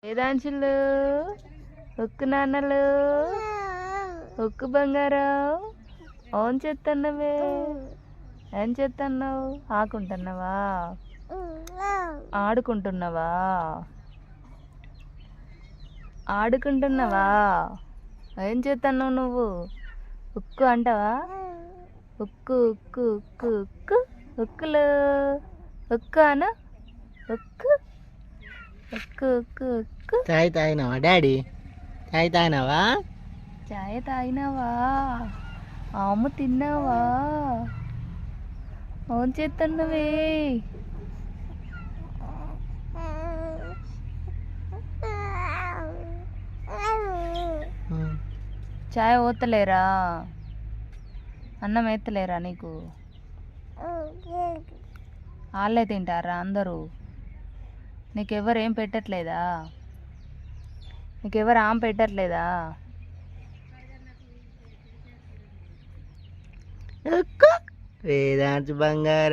వేదాంశులు ఉక్కు నాన్నలు ఉక్కు బంగారం ఏం చేస్తున్నావే? ఏం చేస్తున్నావు? ఆడుకుంటున్నావా? ఆడుకుంటున్నావా? ఆడుకుంటున్నావా? ఏం చేస్తున్నావు నువ్వు? ఉక్కు అంటావా? ఉక్కు ఉక్కు ఉక్కు ఉక్కు ఉక్కులు ఉక్కు అన ఉక్కు ఉక్కు ఉక్కు ఉక్కు. చాయ్ తాగినావా డాడీ? చాయ్ తాగినావా? చాయ్ తాగినావా? ఆము తిన్నావా? ఏం చేస్తున్నావే? చాయ్ పోతలేరా? అన్నం ఎత్తలేరా నీకు? వాళ్ళే తింటారా అందరూ? నీకెవరు ఏం పెట్టట్లేదా? నీకెవరు ఆమె పెట్టట్లేదా? వేదాంశ బంగారం.